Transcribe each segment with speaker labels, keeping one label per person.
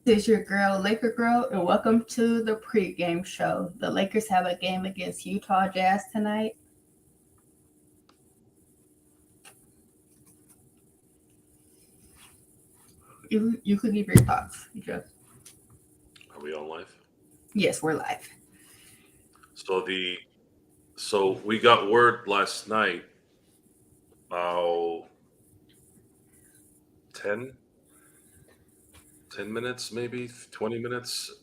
Speaker 1: This is your girl, Laker Girl, and welcome to the pregame show. The Lakers have a game against Utah Jazz tonight. You could give your thoughts.
Speaker 2: Are we on live?
Speaker 1: Yes, we're live.
Speaker 2: So the so we got word last night about 10, 10 minutes, maybe 20 minutes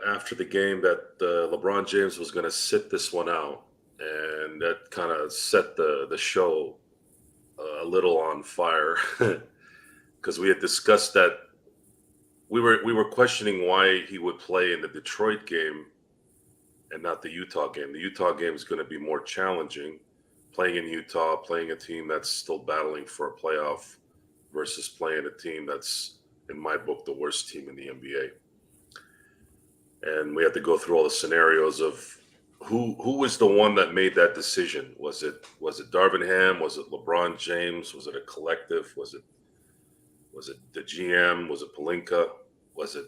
Speaker 2: after the game that LeBron James was going to sit this one out, and that kind of set the show a little on fire because we had discussed that we were questioning why he would play in the Detroit game and not the Utah game. The Utah game is going to be more challenging. Playing in Utah, playing a team that's still battling for a playoff versus playing a team that's, in my book, the worst team in the NBA. And we had to go through all the scenarios of who was the one that made that decision. Was it Darvin Ham? Was it LeBron James? Was it a collective? Was it the GM? Was it Palinka? Was it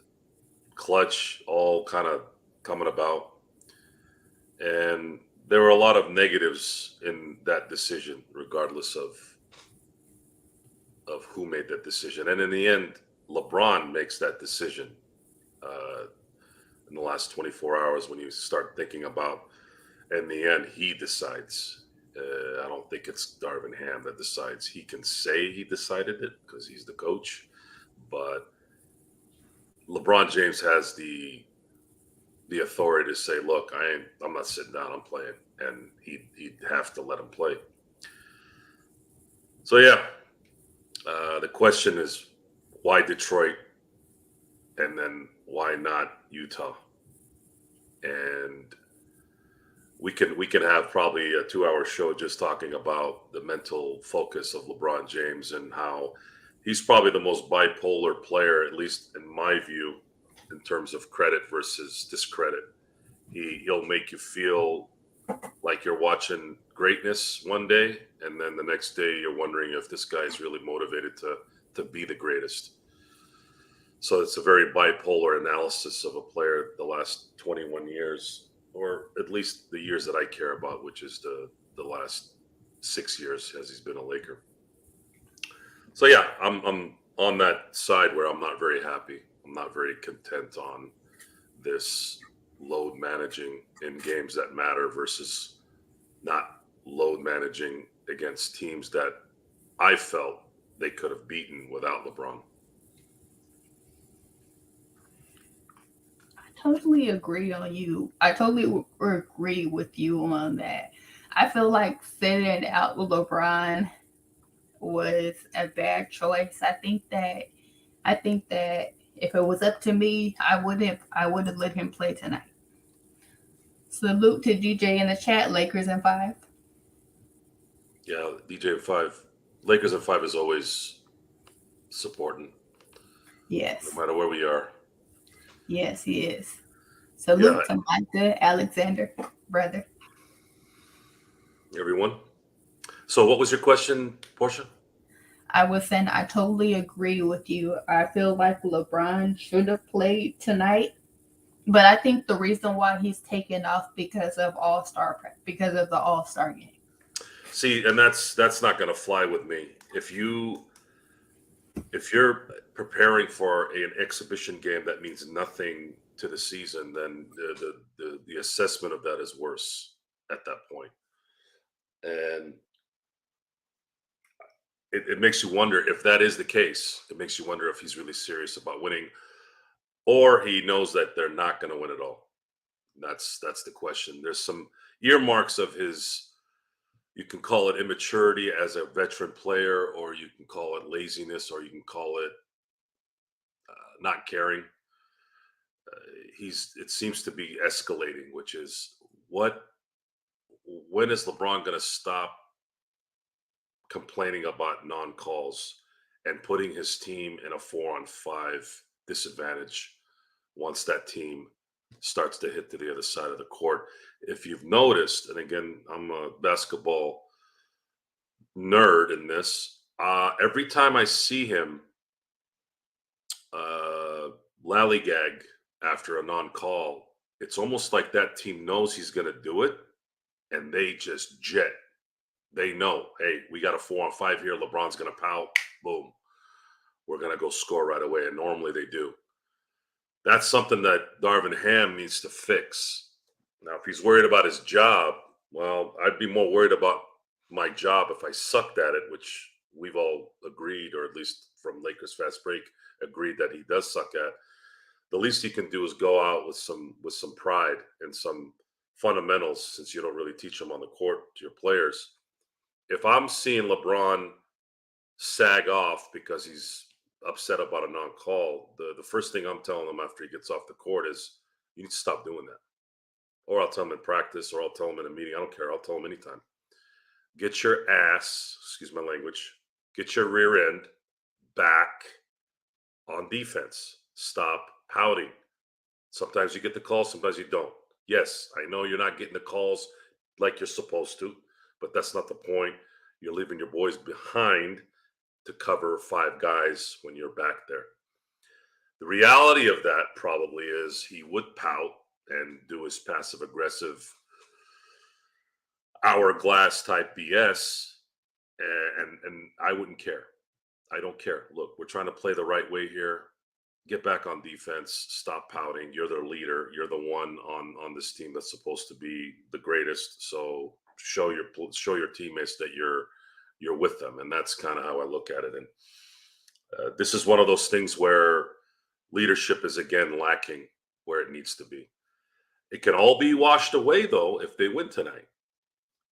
Speaker 2: Clutch? All kind of coming about. And there were a lot of negatives in that decision, regardless of who made that decision. And in the end, LeBron makes that decision uh, in the last 24 hours when you start thinking about. In the end, he decides. I don't think it's Darvin Ham that decides. He can say he decided it because he's the coach, but LeBron James has the authority to say, "Look, I'm not sitting down. I'm playing," and he'd have to let him play. So yeah, the question is why Detroit, and then why not Utah? And we can have probably a 2 hour show just talking about the mental focus of LeBron James and how he's probably the most bipolar player, at least in my view, in terms of credit versus discredit. He'll make you feel like you're watching greatness one day, and then the next day you're wondering if this guy is really motivated to be the greatest. So it's a very bipolar analysis of a player the last 21 years, or at least the years that I care about, which is the last 6 years as he's been a Laker. So yeah, I'm on that side where I'm not very happy. I'm not very content on this load managing in games that matter versus not load managing against teams that I felt they could have beaten without LeBron.
Speaker 1: I totally agree on you. I totally agree with you on that. I feel like sitting out with LeBron was a bad choice. I think that if it was up to me, I would have let him play tonight. Salute to DJ in the chat. Lakers in five.
Speaker 2: Yeah, DJ five, Lakers at five is always supporting, no
Speaker 1: Yes,
Speaker 2: matter where we are.
Speaker 1: yes, he is.
Speaker 2: Yeah,
Speaker 1: Salute to Micah Alexander, brother.
Speaker 2: everyone. So, what was your question, Portia?
Speaker 1: I was saying I totally agree with you. I feel like LeBron should have played tonight, but I think the reason why he's taken off because of the All Star game.
Speaker 2: See, and that's not going to fly with me. If you're preparing for an exhibition game that means nothing to the season, then the assessment of that is worse at that point. And it makes you wonder if that is the case. It makes you wonder if he's really serious about winning, or he knows that they're not going to win at all. That's the question. There's some earmarks of his. You can call it immaturity as a veteran player, or you can call it laziness, or you can call it not caring. He's. It seems to be escalating, which is what. When is LeBron going to stop complaining about non-calls and putting his team in a 4-on-5 disadvantage once that team starts to hit to the other side of the court? If you've noticed, and again, I'm a basketball nerd in this. Every time I see him lollygag after a non-call, it's almost like that team knows he's going to do it, and they just jet. They know, hey, we got a 4-on-5 here. LeBron's going to pout. Boom. We're going to go score right away. And normally they do. That's something that Darvin Ham needs to fix. Now, if he's worried about his job, well, I'd be more worried about my job if I sucked at it, which we've all agreed, or at least from Lakers Fast Break, agreed that he does suck at. The least he can do is go out with some pride and some fundamentals, since you don't really teach them on the court to your players. If I'm seeing LeBron sag off because he's upset about a non-call, the first thing I'm telling him after he gets off the court is, you need to stop doing that. Or I'll tell him in practice, or I'll tell him in a meeting. I don't care. I'll tell him anytime. Get your ass, excuse my language, get your rear end back on defense. Stop pouting. Sometimes you get the call, sometimes you don't. Yes, I know you're not getting the calls like you're supposed to, but that's not the point. You're leaving your boys behind to cover 5 guys when you're back there. The reality of that probably is he would pout and do his passive aggressive hourglass type BS, and I wouldn't care. I don't care. Look, we're trying to play the right way here. Get back on defense. Stop pouting. You're the leader. You're the one on this team that's supposed to be the greatest. So show your teammates that you're with them, and that's kind of how I look at it. And this is one of those things where leadership is again lacking where it needs to be. It can all be washed away though if they win tonight.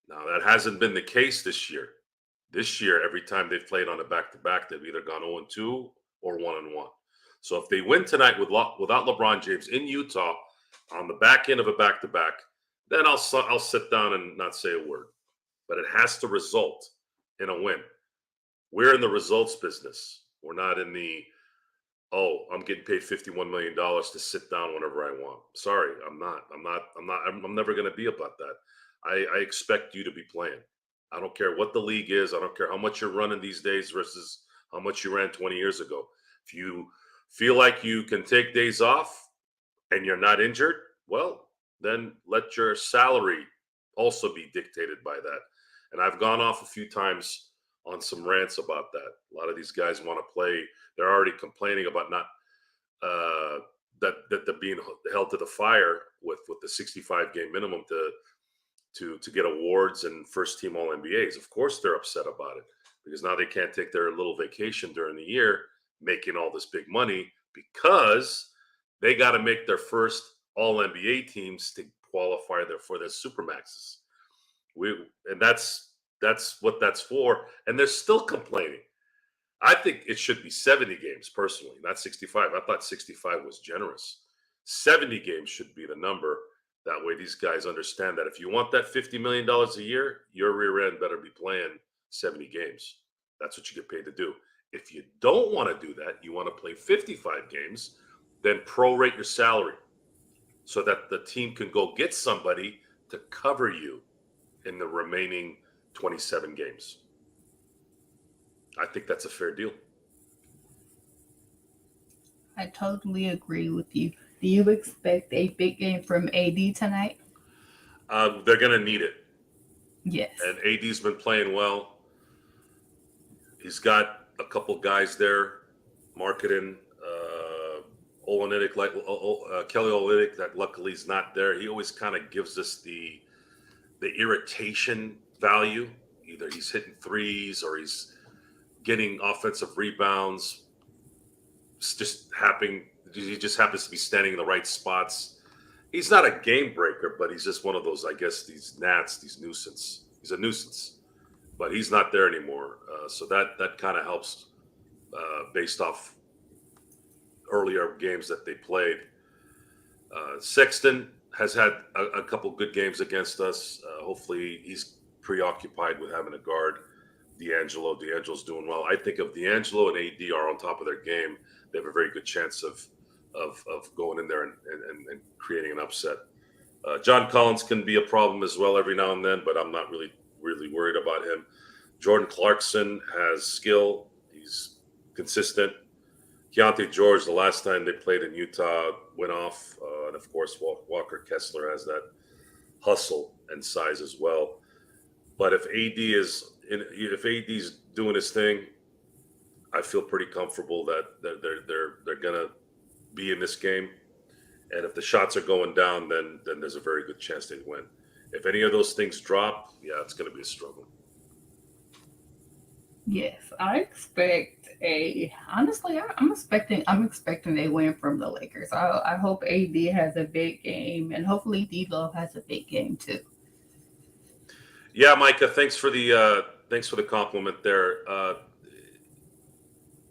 Speaker 2: Now that hasn't been the case this year. This year, every time they've played on a back-to-back, they've either gone 0-2 or 1-1. So if they win tonight without LeBron James in Utah on the back end of a back-to-back, then I'll sit down and not say a word. But it has to result in a win. We're in the results business. We're not in the, oh, I'm getting paid $51 million to sit down whenever I want. Sorry, I'm not. I'm never going to be about that. I expect you to be playing. I don't care what the league is. I don't care how much you're running these days versus how much you ran 20 years ago. If you feel like you can take days off and you're not injured, well, then let your salary also be dictated by that. And I've gone off a few times on some rants about that. A lot of these guys want to play. They're already complaining about not that they're being held to the fire with the 65 game minimum to get awards and first team All NBAs. Of course, they're upset about it because now they can't take their little vacation during the year, making all this big money because they got to make their first All NBA teams to qualify for their supermaxes. And that's what that's for. And they're still complaining. I think it should be 70 games personally, not 65. I thought 65 was generous. 70 games should be the number. That way these guys understand that if you want that $50 million a year, your rear end better be playing 70 games. That's what you get paid to do. If you don't want to do that, you want to play 55 games, then prorate your salary so that the team can go get somebody to cover you in the remaining 27 games. I think that's a fair deal.
Speaker 1: I totally agree with you. Do you expect a big game from AD tonight?
Speaker 2: They're going to need it.
Speaker 1: Yes.
Speaker 2: And AD's been playing well. He's got a couple guys there marketing. Olynyk, Kelly Olynyk, that luckily is not there. He always kind of gives us the irritation value. Either he's hitting threes or he's getting offensive rebounds. It's just he just happens to be standing in the right spots. He's not a game breaker, but he's just one of those, I guess, these gnats, these nuisance. He's a nuisance, but he's not there anymore. So that kind of helps based off earlier games that they played. Sexton has had a couple good games against us. Hopefully he's preoccupied with having to guard D'Angelo. D'Angelo's doing well. I think if D'Angelo and AD are on top of their game, they have a very good chance of going in there and creating an upset. John Collins can be a problem as well every now and then, but I'm not really worried about him. Jordan Clarkson has skill. He's consistent. Keontae George, the last time they played in Utah, went off, and of course Walker Kessler has that hustle and size as well. But if AD's doing his thing, I feel pretty comfortable that they're gonna be in this game. And if the shots are going down, then there's a very good chance they win. If any of those things drop, yeah, it's gonna be a struggle.
Speaker 1: Yes, I expect a honestly, I'm expecting a win from the Lakers. I hope AD has a big game and hopefully D Love has a big game too.
Speaker 2: Yeah, Micah, thanks for the compliment there.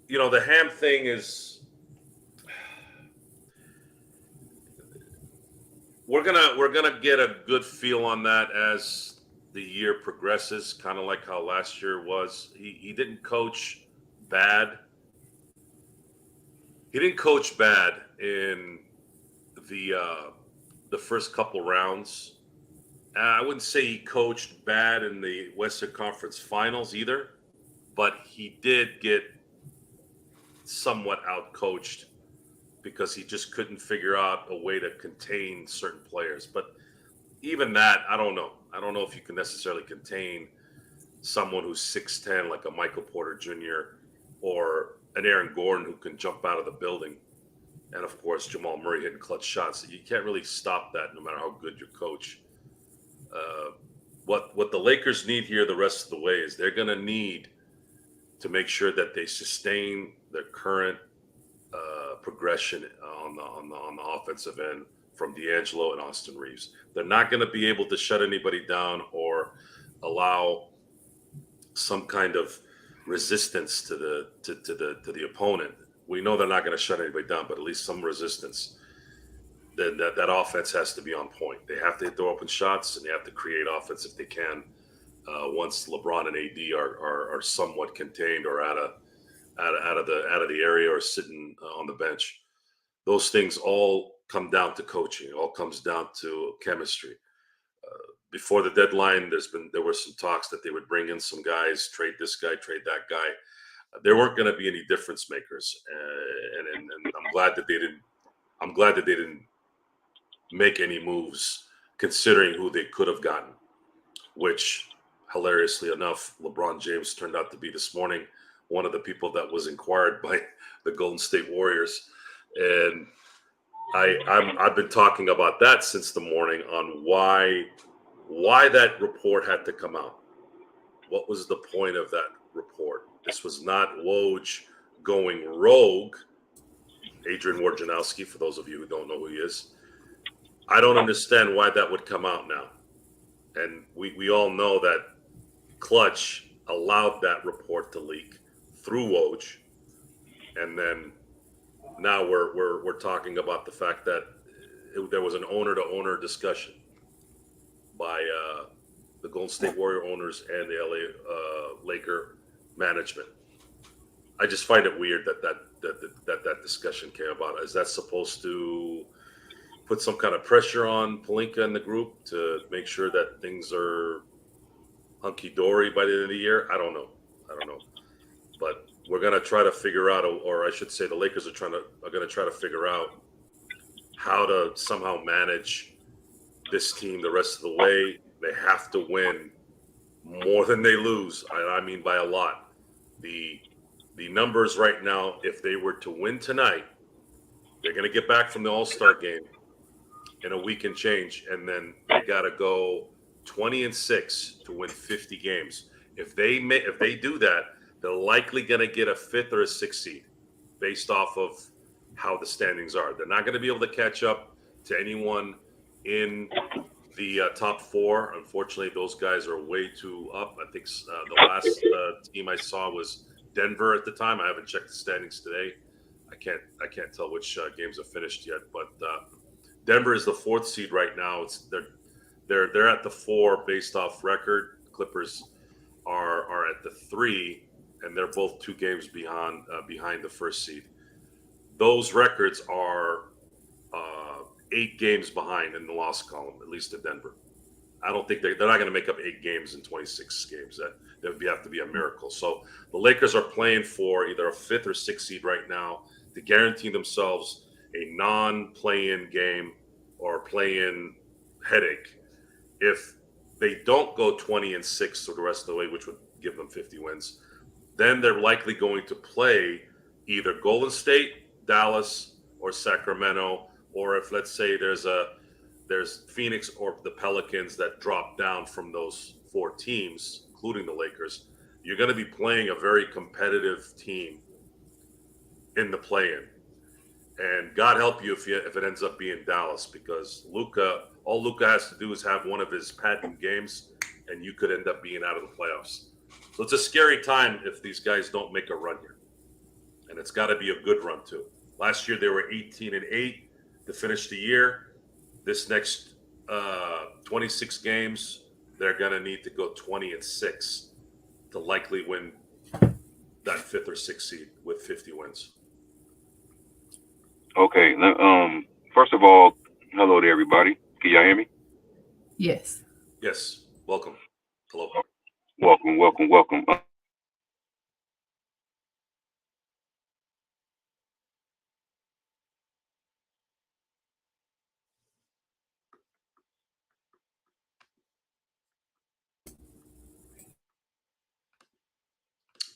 Speaker 2: The Ham thing is we're gonna get a good feel on that as the year progresses, kind of like how last year was. He didn't coach bad. He didn't coach bad in the first couple rounds. I wouldn't say he coached bad in the Western Conference Finals either, but he did get somewhat outcoached because he just couldn't figure out a way to contain certain players. But even that, I don't know. I don't know if you can necessarily contain someone who's 6'10", like a Michael Porter Jr. or an Aaron Gordon who can jump out of the building. And of course, Jamal Murray hitting clutch shots. You can't really stop that no matter how good your coach. What the Lakers need here the rest of the way is they're going to need to make sure that they sustain their current progression on the offensive end from D'Angelo and Austin Reeves. They're not going to be able to shut anybody down or allow some kind of resistance to the opponent. We know they're not going to shut anybody down, but at least some resistance. Then that offense has to be on point. They have to hit their open shots and they have to create offense if they can. Once LeBron and AD are somewhat contained or out of the area or sitting on the bench, those things all come down to coaching. It all comes down to chemistry. Before the deadline, there were some talks that they would bring in some guys, trade this guy, trade that guy. There weren't going to be any difference makers, and I'm glad that they didn't. I'm glad that they didn't make any moves, considering who they could have gotten. Which, hilariously enough, LeBron James turned out to be this morning one of the people that was inquired by the Golden State Warriors, and I've been talking about that since the morning on why that report had to come out. What was the point of that report? This was not Woj going rogue. Adrian Wojnarowski, for those of you who don't know who he is. I don't understand why that would come out now. And we all know that Clutch allowed that report to leak through Woj. And then now we're talking about the fact that there was an owner-to-owner discussion by the Golden State Warrior owners and the LA Laker management. I just find it weird that discussion came about. Is that supposed to put some kind of pressure on Pelinka and the group to make sure that things are hunky-dory by the end of the year? I don't know. But we're going to try to figure out, or I should say the Lakers are going to try to figure out how to somehow manage this team the rest of the way. They have to win more than they lose. I mean by a lot. The numbers right now, if they were to win tonight, they're going to get back from the All-Star game in a week and change, and then they got to go 20-6 to win 50 games. If they do that, they're likely going to get a 5th or a 6th seed based off of how the standings are. They're not going to be able to catch up to anyone in the top 4. Unfortunately, those guys are way too up. I think the last team I saw was Denver at the time. I haven't checked the standings today. I can't tell which games have finished yet, but Denver is the 4th seed right now. They're at the 4 based off record. Clippers are at the 3, and they're both 2 games behind the 1st seed. Those records are 8 games behind in the loss column, at least at Denver. I don't think they're not going to make up 8 games in 26 games. That would have to be a miracle. So the Lakers are playing for either a 5th or 6th seed right now. to guarantee themselves a non-play-in game or play-in headache if they don't go 20-6 for the rest of the way, which would give them 50 wins. Then they're likely going to play either Golden State, Dallas, or Sacramento, or if let's say there's Phoenix or the Pelicans that drop down from those 4 teams, including the Lakers, you're going to be playing a very competitive team in the play-in. And God help you if it ends up being Dallas, because all Luka has to do is have one of his patent games, and you could end up being out of the playoffs. So it's a scary time if these guys don't make a run here, and it's got to be a good run too. Last year they were 18-8 to finish the year. This next 26 games, they're going to need to go 20-6 to likely win that 5th or 6th seed with 50 wins.
Speaker 3: Okay. First of all, hello to everybody. Can y'all hear me?
Speaker 1: Yes.
Speaker 2: Yes. Welcome. Hello.
Speaker 3: Welcome.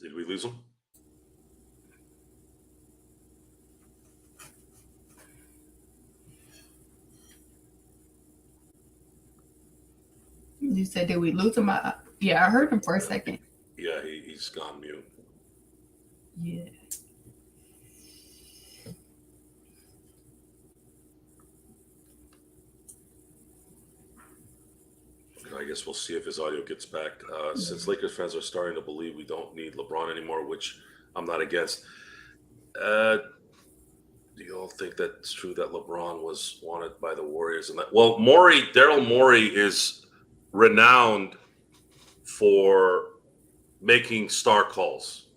Speaker 2: Did we lose him?
Speaker 1: You said, did we lose him? Yeah, I heard him for a second.
Speaker 2: Yeah, he's gone mute.
Speaker 1: Yeah.
Speaker 2: I guess we'll see if his audio gets back. Since Lakers fans are starting to believe we don't need LeBron anymore, which I'm not against, do you all think that's true that LeBron was wanted by the Warriors? And well, Daryl Morey is renowned for making star calls.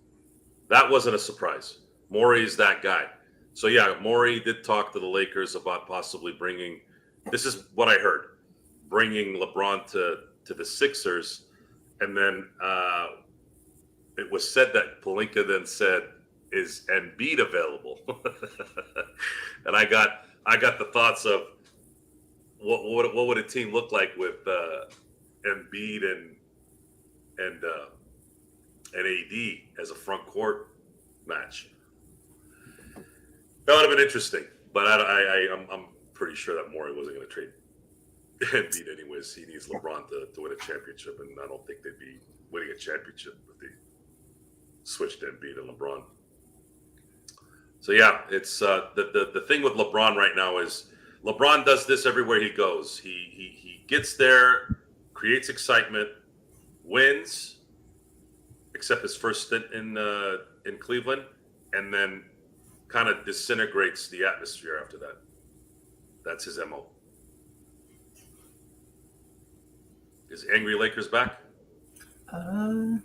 Speaker 2: That wasn't a surprise. Morey is that guy. So yeah, Morey did talk to the Lakers about possibly bringing. This is what I heard. Bringing LeBron to the Sixers, and then it was said that Pelinka then said, "Is Embiid available?" And I got the thoughts of what would a team look like with Embiid and AD as a front court match. That would have been interesting, but I'm pretty sure that Morey wasn't going to trade Embiid anyways. He needs LeBron to win a championship, and I don't think they'd be winning a championship if they switched Embiid and LeBron. So yeah, it's the thing with LeBron right now is LeBron does this everywhere he goes. He gets there, creates excitement, wins, except his first stint in Cleveland, and then kind of disintegrates the atmosphere after that. That's his MO. Is Angry Lakers back?
Speaker 1: I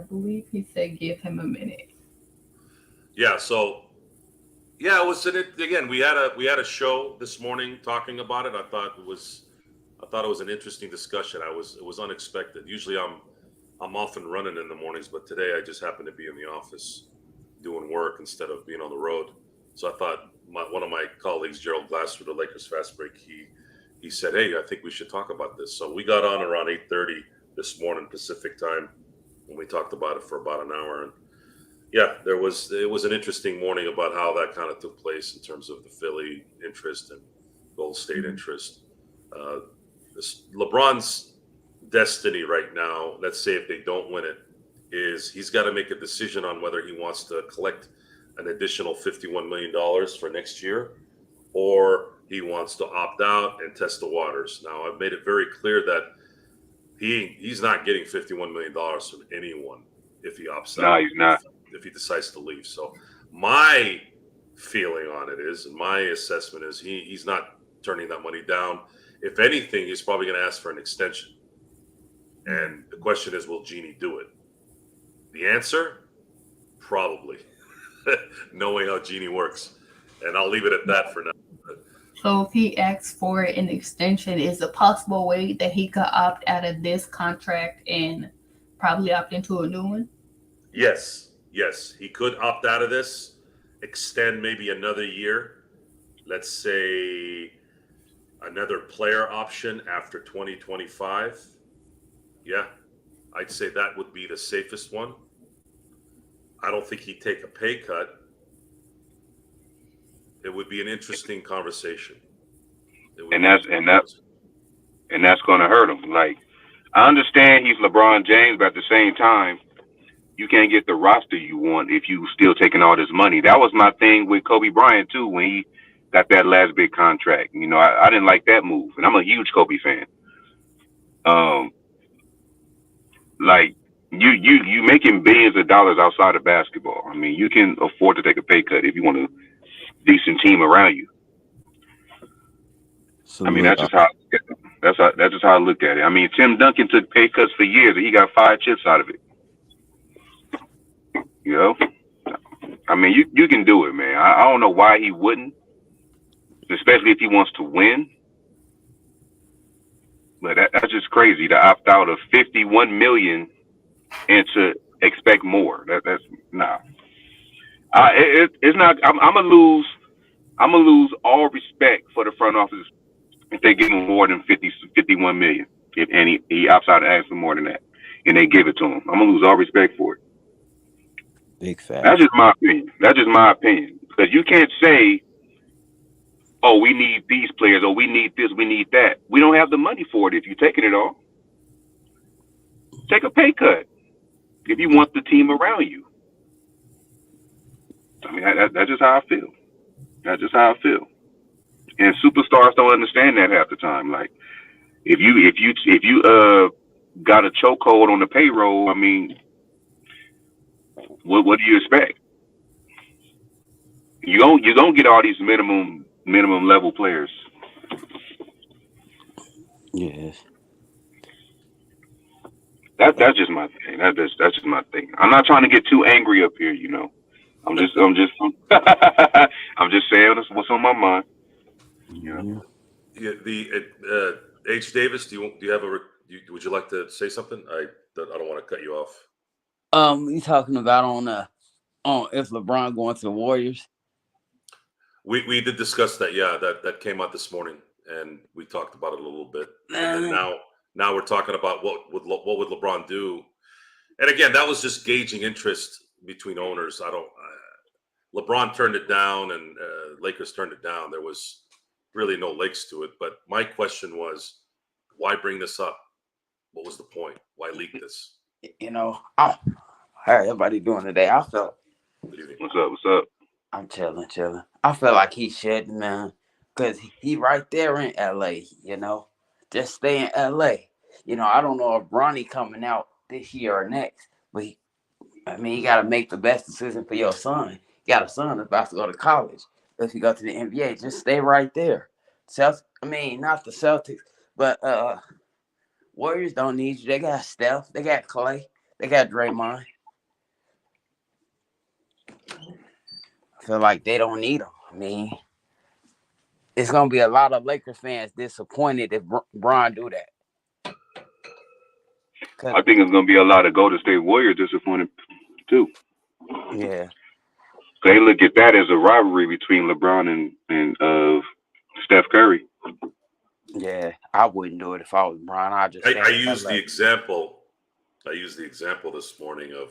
Speaker 1: believe he said give him a minute.
Speaker 2: Yeah. So, yeah, it was again. We had a show this morning talking about it. I thought it was an interesting discussion. It was unexpected. Usually, I'm off and running in the mornings, but today I just happened to be in the office doing work instead of being on the road. So I thought one of my colleagues, Gerald Glasser, the Lakers Fast Break, he said, "Hey, I think we should talk about this." So we got on around 8:30 this morning Pacific time, and we talked about it for about an hour. And yeah, it was an interesting morning about how that kind of took place in terms of the Philly interest and Golden State interest. LeBron's destiny right now, let's say if they don't win it, is he's got to make a decision on whether he wants to collect an additional $51 million for next year, or he wants to opt out and test the waters. Now, I've made it very clear that he's not getting $51 million from anyone if he opts out.
Speaker 3: No, he's not.
Speaker 2: If he decides to leave. So my feeling on it is, and my assessment is, he's not turning that money down. If anything, he's probably going to ask for an extension. And the question is, will Jeanie do it? The answer, probably, knowing how Jeanie works. And I'll leave it at that for now.
Speaker 1: So if he asks for an extension, is a possible way that he could opt out of this contract and probably opt into a new one?
Speaker 2: Yes, he could opt out of this extend maybe another year, let's say another player option after 2025, yeah, I'd say that would be the safest one. I don't think he'd take a pay cut. It would be an interesting conversation. It would
Speaker 3: And
Speaker 2: be an
Speaker 3: that's
Speaker 2: interesting conversation.
Speaker 3: and that's going to hurt him. Like, I understand he's LeBron James, but at the same time, you can't get the roster you want if you still taking all this money. That was my thing with Kobe Bryant too when he got that last big contract. You know, I didn't like that move, and I'm a huge Kobe fan. Um, like you making billions of dollars outside of basketball. I mean, you can afford to take a pay cut if you want a decent team around you.
Speaker 4: So
Speaker 3: I mean,
Speaker 4: look,
Speaker 3: that's just how I look at it. I mean, Tim Duncan took pay cuts for years, and he got 5 chips out of it. You know, I mean, you can do it, man. I don't know why he wouldn't, especially if he wants to win. But that's just crazy to opt out of 51 million and to expect more. That's nah. It's not. I'm gonna lose. I'm gonna lose all respect for the front office if they give him more than 51 million. If and he opts out and asks for more than that, and they give it to him, I'm gonna lose all respect for it.
Speaker 4: big
Speaker 3: That's
Speaker 4: facts.
Speaker 3: just my opinion. That's just my opinion. Because you can't say, "Oh, we need these players," or "We need this, we need that." We don't have the money for it. If you're taking it all, take a pay cut if you want the team around you. I mean, that's just how I feel. That's just how I feel. And superstars don't understand that half the time. Like, if you got a chokehold on the payroll, I mean, what do you expect? You gonna get all these minimum level players.
Speaker 4: Yes.
Speaker 3: That's just my thing. That's just my thing. I'm not trying to get too angry up here, you know. I'm just I'm just saying what's on my mind. You know.
Speaker 4: Mhm.
Speaker 2: Yeah, H. Davis, do you have would you like to say something? I don't want to cut you off.
Speaker 5: You talking about on if LeBron going to the Warriors?
Speaker 2: We did discuss that. Yeah, that came out this morning, and we talked about it a little bit. And then now we're talking about what would LeBron do. And again, that was just gauging interest between owners. LeBron turned it down, and Lakers turned it down. There was really no legs to it. But my question was, why bring this up? What was the point? Why leak this?
Speaker 5: How everybody doing today?
Speaker 2: What do you think?
Speaker 3: What's up? What's up?
Speaker 5: I'm chilling. I feel like he should, man, because he right there in LA. Just stay in LA. I don't know if Bronny coming out this year or next, but you got to make the best decision for your son. You got a son that's about to go to college. If you go to the NBA, just stay right there. Not the Celtics, but Warriors don't need you. They got Steph. They got Clay. They got Draymond. I feel like they don't need them. It's going to be a lot of Lakers fans disappointed if Bron do that.
Speaker 3: I think it's gonna be a lot of Golden State Warriors disappointed too.
Speaker 5: Yeah.
Speaker 3: They look at that as a rivalry between LeBron and Steph Curry.
Speaker 5: Yeah, I wouldn't do it if I was Bron. I just
Speaker 2: I used the example. I used the example this morning of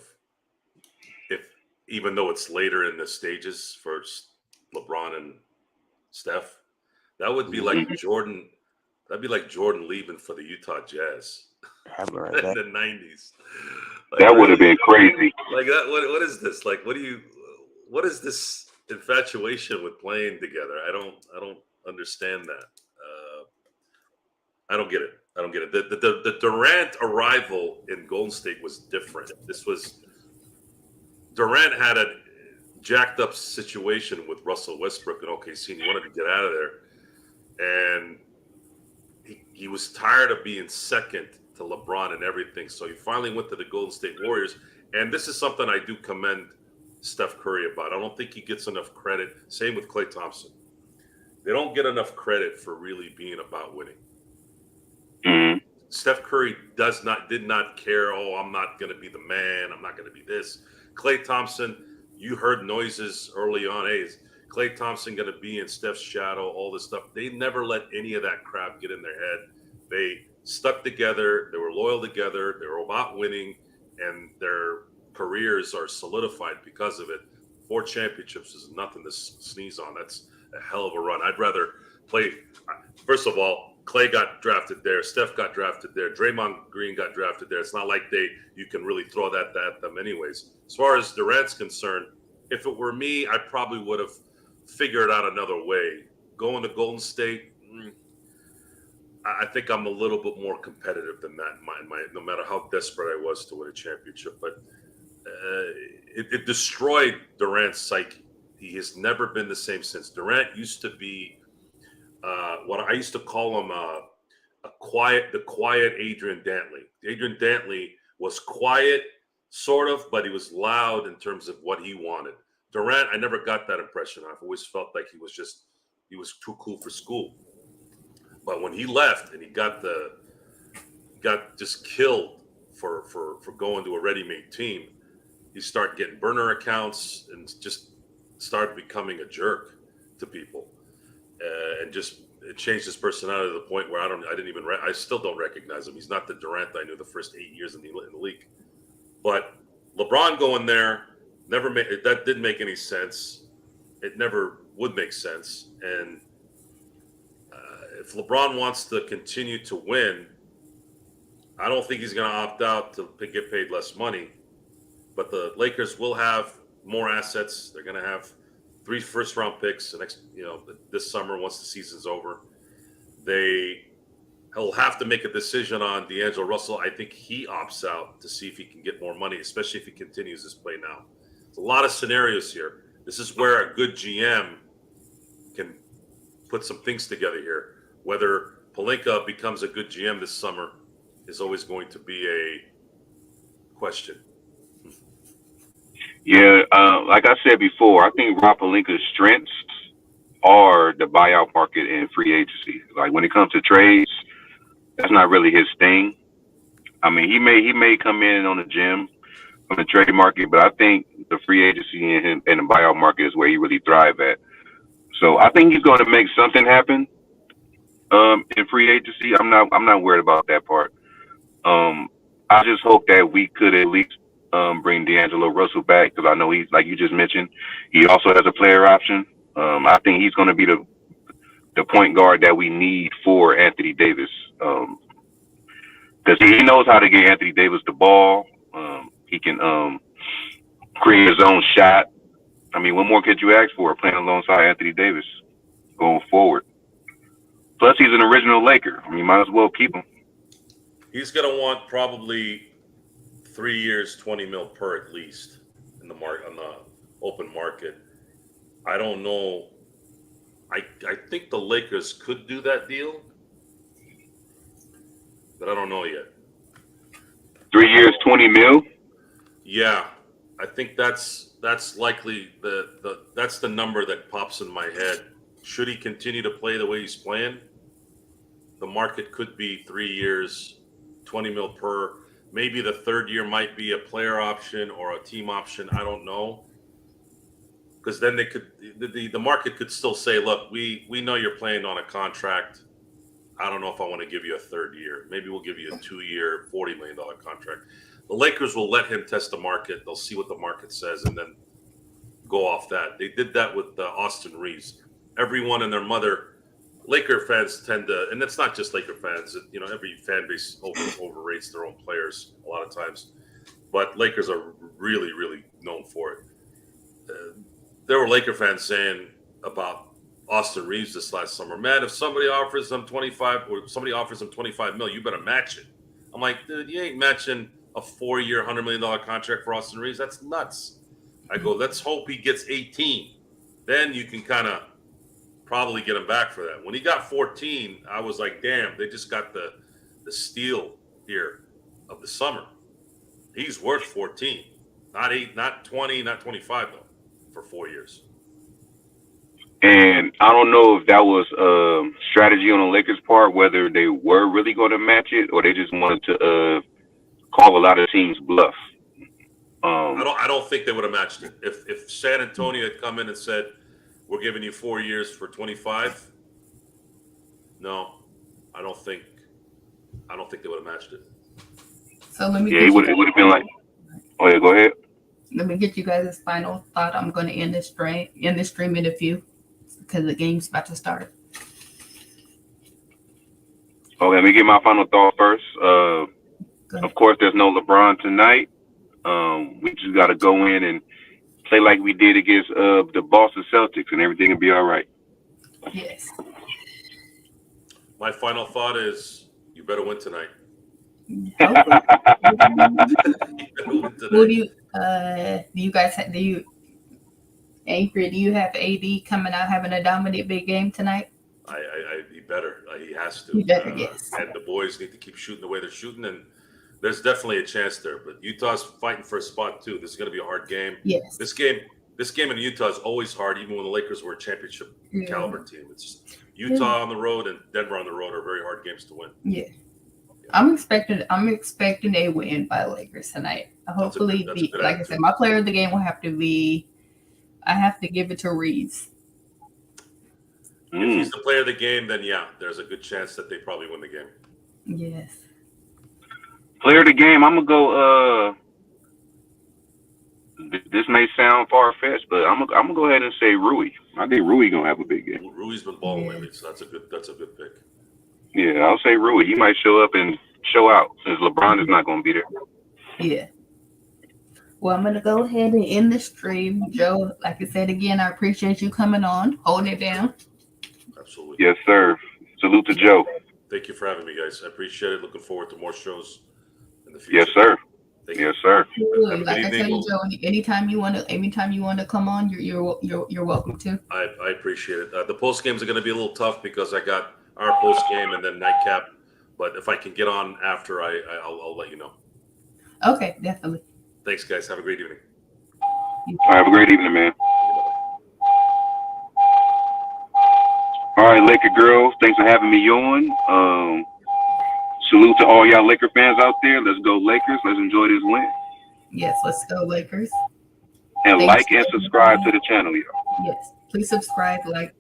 Speaker 2: if even though it's later in the stages for LeBron and Steph, that would be like Jordan. That'd be like Jordan leaving for the Utah Jazz in the '90s. Like,
Speaker 3: that would have been crazy.
Speaker 2: Like that. What is this? Like, what is this infatuation with playing together? I don't understand that. I don't get it. The Durant arrival in Golden State was different. Durant had a jacked up situation with Russell Westbrook in OKC, and he wanted to get out of there. And he was tired of being second to LeBron and everything. So he finally went to the Golden State Warriors. And this is something I do commend Steph Curry about. I don't think he gets enough credit. Same with Klay Thompson. They don't get enough credit for really being about winning.
Speaker 3: Mm-hmm.
Speaker 2: Steph Curry did not care. Oh, I'm not going to be the man. I'm not going to be this. Klay Thompson, you heard noises early on. Hey, is Klay Thompson going to be in Steph's shadow? All this stuff. They never let any of that crap get in their head. They stuck together. They were loyal together. They were about winning, and their careers are solidified because of it. 4 championships is nothing to sneeze on. That's a hell of a run. I'd rather play. First of all, Klay got drafted there. Steph got drafted there. Draymond Green got drafted there. It's not like you can really throw that at them anyways. As far as Durant's concerned, if it were me, I probably would have figured out another way. Going to Golden State, I think I'm a little bit more competitive than that. No matter how desperate I was to win a championship, but it destroyed Durant's psyche. He has never been the same since. Durant used to be what I used to call him the quiet Adrian Dantley. Adrian Dantley was quiet, sort of, but he was loud in terms of what he wanted. Durant, I never got that impression. I've always felt like he was too cool for school. But when he left and he got just killed for going to a ready-made team, he started getting burner accounts and just started becoming a jerk to people, and just it changed his personality to the point where I still don't recognize him. He's not the Durant I knew the first 8 years in the league. But LeBron going there that didn't make any sense. It never would make sense. And if LeBron wants to continue to win, I don't think he's going to opt out to get paid less money. But the Lakers will have more assets. They're going to have 3 first-round picks this summer once the season's over. He'll have to make a decision on D'Angelo Russell. I think he opts out to see if he can get more money, especially if he continues his play now. There's a lot of scenarios here. This is where a good GM can put some things together here. Whether Pelinka becomes a good GM this summer is always going to be a question.
Speaker 3: Yeah, like I said before, I think Rob Pelinka's strengths are the buyout market and free agency. Like when it comes to trades, that's not really his thing. I mean, he may come in on the gym from the trade market, but I think the free agency and the buyout market is where he really thrives at. So I think he's going to make something happen in free agency. I'm not worried about that part. I just hope that we could at least bring D'Angelo Russell back, because I know he's, like you just mentioned, he also has a player option. I think he's going to be the point guard that we need for Anthony Davis, because he knows how to get Anthony Davis the ball. He can create his own shot. I mean, what more could you ask for playing alongside Anthony Davis going forward? Plus, he's an original Laker. I mean, you might as well keep him.
Speaker 2: He's going to want probably 3 years, $20 million per at least on the open market. I don't know. I think the Lakers could do that deal, but I don't know yet.
Speaker 3: 3 years, $20 million.
Speaker 2: Yeah, I think that's likely that's the number that pops in my head. Should he continue to play the way he's playing, the market could be 3 years, $20 million per. Maybe the third year might be a player option or a team option. I don't know. Because then the market could still say, look, we know you're playing on a contract. I don't know if I want to give you a third year. Maybe we'll give you a 2-year, $40 million contract. The Lakers will let him test the market. They'll see what the market says and then go off that. They did that with Austin Reeves. Everyone and their mother, Laker fans tend to, and it's not just Laker fans, every fan base overrates their own players a lot of times. But Lakers are really, really known for it. There were Laker fans saying about Austin Reeves this last summer, man, if somebody offers him 25 or somebody offers him 25 million, you better match it. I'm like, dude, you ain't matching a 4-year, $100 million contract for Austin Reeves. That's nuts. I go, let's hope he gets 18. Then you can kind of probably get him back for that. When he got 14, I was like, damn, they just got the steal here of the summer. He's worth 14, not 8, not 20, not 25 though, for 4 years.
Speaker 3: And I don't know if that was a strategy on the Lakers' part, whether they were really going to match it or they just wanted to call a lot of teams bluff.
Speaker 2: I don't think they would have matched it. If San Antonio had come in and said, "We're giving you 4 years for 25," no, I don't think they would have matched it.
Speaker 1: So let me
Speaker 3: Yeah,
Speaker 1: get
Speaker 3: it would have been like, oh yeah, go ahead.
Speaker 1: let me get you guys' final thought. I'm going to end this stream in a few because the game's about to start.
Speaker 3: Okay, let me get my final thought first.
Speaker 1: Go
Speaker 3: Of
Speaker 1: ahead.
Speaker 3: course, there's no LeBron tonight. We just got to go in and play like we did against the Boston Celtics, and everything will be all right.
Speaker 1: Yes.
Speaker 2: My final thought is, you better win tonight.
Speaker 1: Hopefully.
Speaker 2: You better win
Speaker 1: Who
Speaker 2: tonight.
Speaker 1: do you guys do you Anchor, do you have AD coming out having a dominant big game tonight?
Speaker 2: He better. He has to.
Speaker 1: He better, yes.
Speaker 2: And the boys need to keep shooting the way they're shooting, and there's definitely a chance there. But Utah's fighting for a spot too. This is going to be a hard game.
Speaker 1: Yes.
Speaker 2: This game in Utah is always hard, even when the Lakers were a championship
Speaker 1: Yeah.
Speaker 2: caliber team. It's Utah on the road and Denver on the road are very hard games to win.
Speaker 1: Yeah. I'm expecting a win by the Lakers tonight. Hopefully,
Speaker 2: that's a good
Speaker 1: like I
Speaker 2: attitude.
Speaker 1: said, my player of the game will have to be. I have to give it to Reeves.
Speaker 2: If he's the player of the game, then yeah, there's a good chance that they probably win the game.
Speaker 1: Yes.
Speaker 3: Player of the game, I'm gonna go. This may sound far fetched, but I'm gonna go ahead and say Rui. I think Rui gonna have a big game.
Speaker 2: Rui's been balling
Speaker 1: Yeah.
Speaker 2: lately, so that's a good pick.
Speaker 3: Yeah, I'll say Rui. He might show up and show out since LeBron is not gonna be there.
Speaker 1: Yeah. Well, I'm gonna go ahead and end the stream, Joe. Like I said again, I appreciate you coming on, holding it down.
Speaker 2: Absolutely.
Speaker 3: Yes, sir. Salute to Joe.
Speaker 2: Thank you for having me, guys. I appreciate it. Looking forward to more shows in the future.
Speaker 3: Yes, sir.
Speaker 2: Thank you.
Speaker 3: Yes, sir.
Speaker 1: Absolutely.
Speaker 2: Have a
Speaker 1: Like
Speaker 2: good
Speaker 1: I tell
Speaker 2: evening.
Speaker 1: you, Joe, anytime you want to come on, you're welcome to.
Speaker 2: I appreciate it. The post games are going to be a little tough because I got our post game and then nightcap. But if I can get on after, I'll let you know.
Speaker 1: Okay, definitely.
Speaker 2: Thanks, guys. Have a great evening.
Speaker 3: All right, have a great evening, man. All right, Laker girls, thanks for having me on. Salute to all y'all Laker fans out there. Let's go Lakers. Let's enjoy this win.
Speaker 1: Yes, let's go Lakers.
Speaker 3: And
Speaker 1: Thanks.
Speaker 3: like and subscribe to the channel, y'all.
Speaker 1: Yes, please subscribe, like,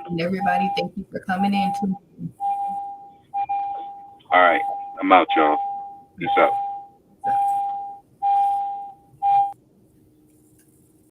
Speaker 1: and everybody. Thank you for coming in too.
Speaker 3: All right, I'm out, y'all. Peace out.